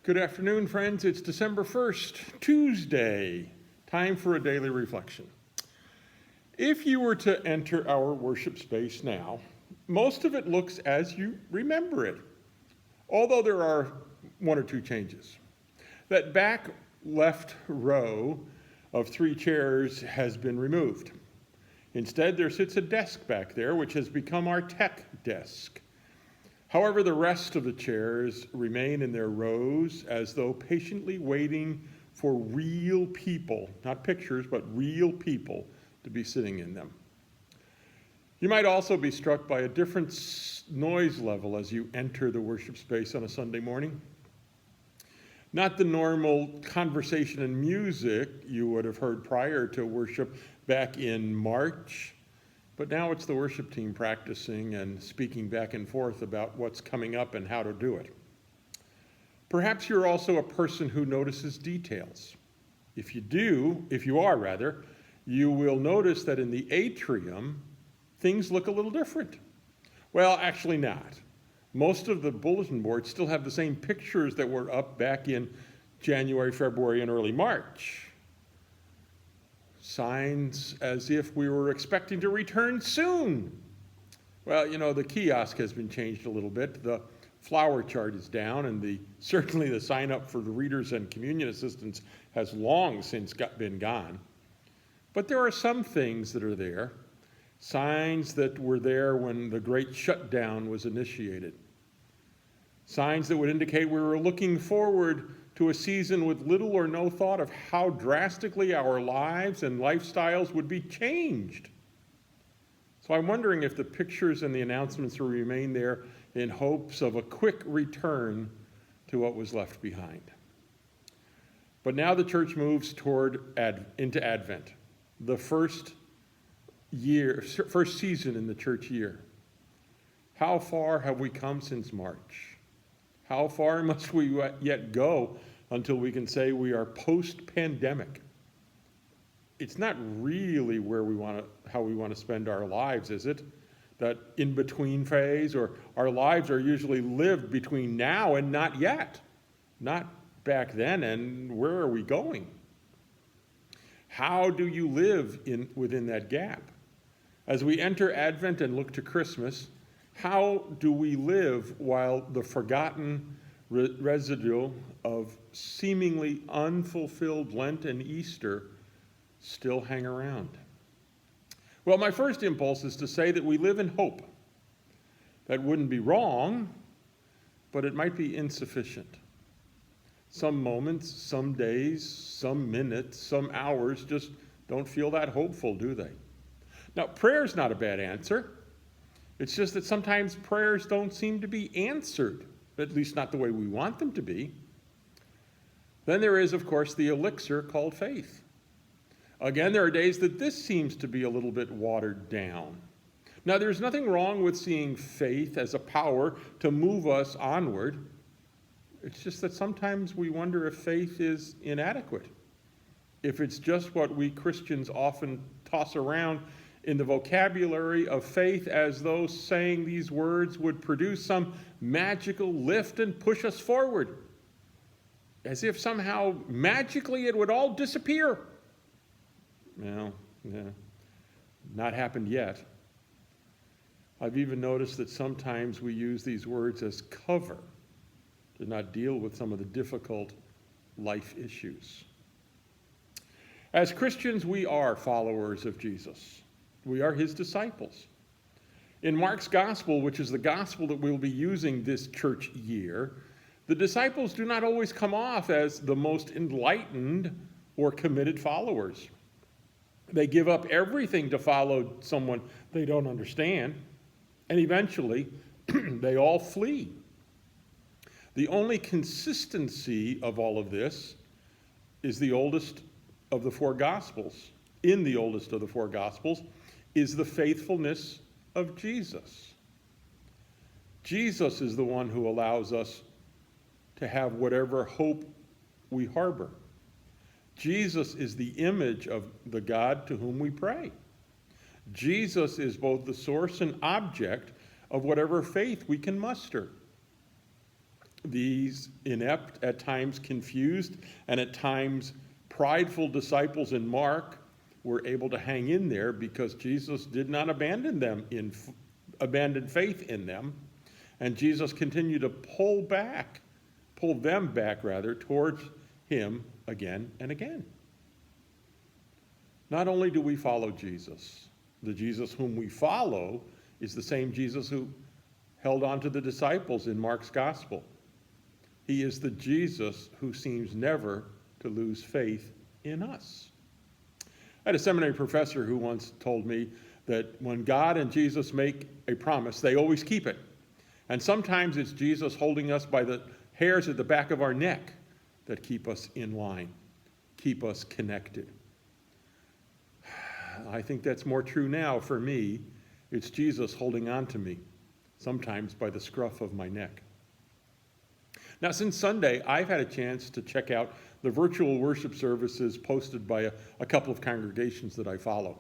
Good afternoon, friends. It's December 1st, Tuesday. Time for a daily reflection. If you were to enter our worship space now, most of it looks as you remember it, although there are one or two changes. That back left row of 3 chairs has been removed. Instead, there sits a desk back there, which has become our tech desk. However, the rest of the chairs remain in their rows as though patiently waiting for real people, not pictures, but real people to be sitting in them. You might also be struck by a different noise level as you enter the worship space on a Sunday morning. Not the normal conversation and music you would have heard prior to worship back in March, but now it's the worship team practicing and speaking back and forth about what's coming up and how to do it. Perhaps you're also a person who notices details. If you are, you will notice that in the atrium, things look a little different. Well, actually not. Most of the bulletin boards still have the same pictures that were up back in January, February, and early March. Signs as if we were expecting to return soon. Well, the kiosk has been changed a little bit. The flower chart is down, and certainly the sign up for the readers and communion assistants has long since been gone. But there are some things that are there, signs that were there when the great shutdown was initiated. Signs that would indicate we were looking forward to a season with little or no thought of how drastically our lives and lifestyles would be changed. So I'm wondering if the pictures and the announcements will remain there in hopes of a quick return to what was left behind. But now the church moves into Advent, the first season in the church year. How far have we come since March? How far must we yet go until we can say we are post-pandemic? It's not really how we want to spend our lives, is it? That in-between phase, or our lives are usually lived between now and not yet. Not back then, and where are we going? How do you live within that gap? As we enter Advent and look to Christmas, how do we live while the forgotten residue of seemingly unfulfilled Lent and Easter still hang around? Well, my first impulse is to say that we live in hope. That wouldn't be wrong, but it might be insufficient. Some moments, some days, some minutes, some hours just don't feel that hopeful, do they? Now, prayer's not a bad answer. It's just that sometimes prayers don't seem to be answered, at least not the way we want them to be. Then there is, of course, the elixir called faith. Again, there are days that this seems to be a little bit watered down. Now, there's nothing wrong with seeing faith as a power to move us onward. It's just that sometimes we wonder if faith is inadequate, if it's just what we Christians often toss around in the vocabulary of faith as though saying these words would produce some magical lift and push us forward, as if somehow magically it would all disappear. Well, not happened yet. I've even noticed that sometimes we use these words as cover to not deal with some of the difficult life issues. As Christians, we are followers of Jesus. We are his disciples. In Mark's gospel, which is the gospel that we'll be using this church year, the disciples do not always come off as the most enlightened or committed followers. They give up everything to follow someone they don't understand, and eventually they all flee. The only consistency of all of this is the oldest of the 4 gospels. In the oldest of the 4 gospels is the faithfulness of Jesus. Jesus is the one who allows us to have whatever hope we harbor. Jesus is the image of the God to whom we pray. Jesus is both the source and object of whatever faith we can muster. These inept, at times confused, and at times prideful disciples in Mark were able to hang in there because Jesus did not abandon faith in them, and Jesus continued to pull them back towards him again and again. Not only do we follow Jesus, the Jesus whom we follow is the same Jesus who held on to the disciples in Mark's gospel. He is the Jesus who seems never to lose faith in us. I had a seminary professor who once told me that when God and Jesus make a promise, they always keep it. And sometimes it's Jesus holding us by the hairs at the back of our neck that keep us in line, keep us connected. I think that's more true now for me. It's Jesus holding on to me, sometimes by the scruff of my neck. Now, since Sunday, I've had a chance to check out the virtual worship services posted by a couple of congregations that I follow.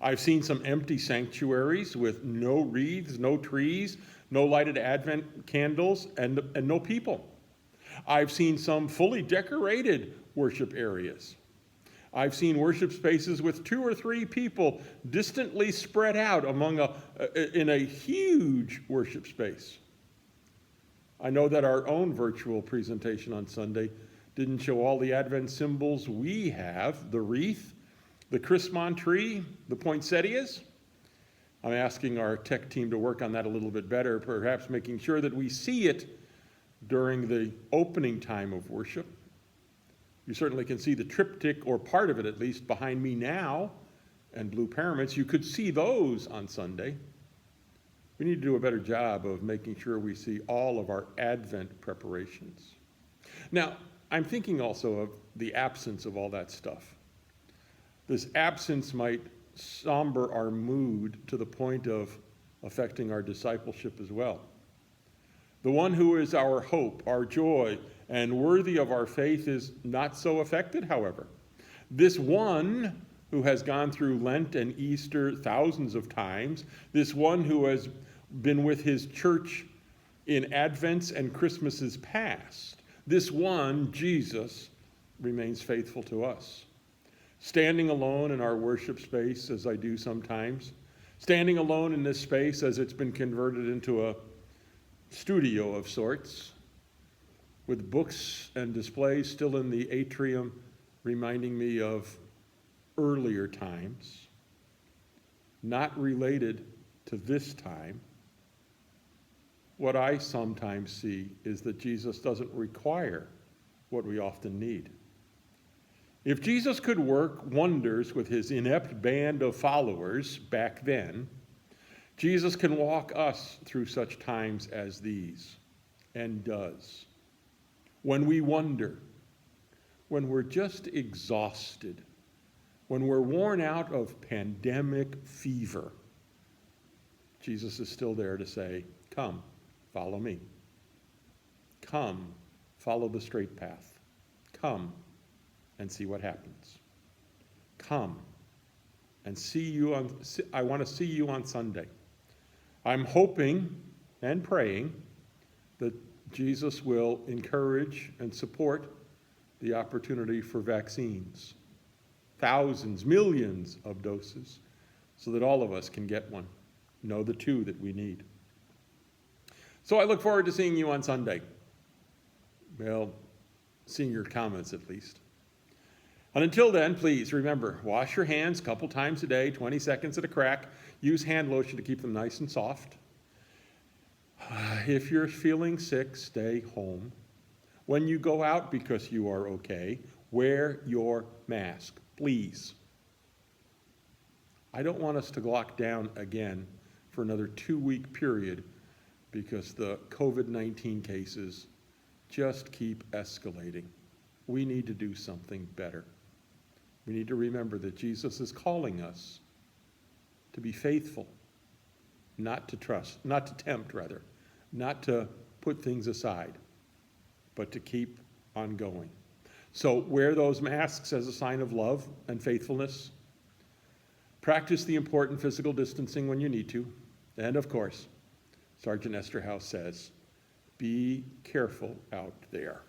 I've seen some empty sanctuaries with no wreaths, no trees, no lighted Advent candles, and no people. I've seen some fully decorated worship areas. I've seen worship spaces with 2 or 3 people distantly spread out in a huge worship space. I know that our own virtual presentation on Sunday didn't show all the Advent symbols we have, the wreath, the Chrismon tree, the poinsettias. I'm asking our tech team to work on that a little bit better, perhaps making sure that we see it during the opening time of worship. You certainly can see the triptych, or part of it at least, behind me now, and blue pyramids. You could see those on Sunday. We need to do a better job of making sure we see all of our Advent preparations. Now, I'm thinking also of the absence of all that stuff. This absence might somber our mood to the point of affecting our discipleship as well. The one who is our hope, our joy, and worthy of our faith is not so affected, however. This one who has gone through Lent and Easter thousands of times, this one who has been with his church in Advents and Christmases past, this one, Jesus, remains faithful to us. Standing alone in our worship space, as I do sometimes, standing alone in this space as it's been converted into a studio of sorts, with books and displays still in the atrium, reminding me of earlier times, not related to this time. What I sometimes see is that Jesus doesn't require what we often need. If Jesus could work wonders with his inept band of followers back then, Jesus can walk us through such times as these, and does. When we wonder, when we're just exhausted, when we're worn out of pandemic fever, Jesus is still there to say, "Come, follow me. Come, follow the straight path. Come and see what happens. Come and I want to see you on Sunday." I'm hoping and praying that Jesus will encourage and support the opportunity for vaccines, thousands, millions of doses, so that all of us can get one, know the 2 that we need. So I look forward to seeing you on Sunday. Well, seeing your comments at least. And until then, please remember, wash your hands a couple times a day, 20 seconds at a crack. Use hand lotion to keep them nice and soft. If you're feeling sick, stay home. When you go out because you are okay, wear your mask, please. I don't want us to lock down again for another 2-week period because the COVID-19 cases just keep escalating. We need to do something better. We need to remember that Jesus is calling us to be faithful, not to tempt, not to put things aside, but to keep on going. So wear those masks as a sign of love and faithfulness. Practice the important physical distancing when you need to. And of course, Sergeant Esterhaus says, Be careful out there.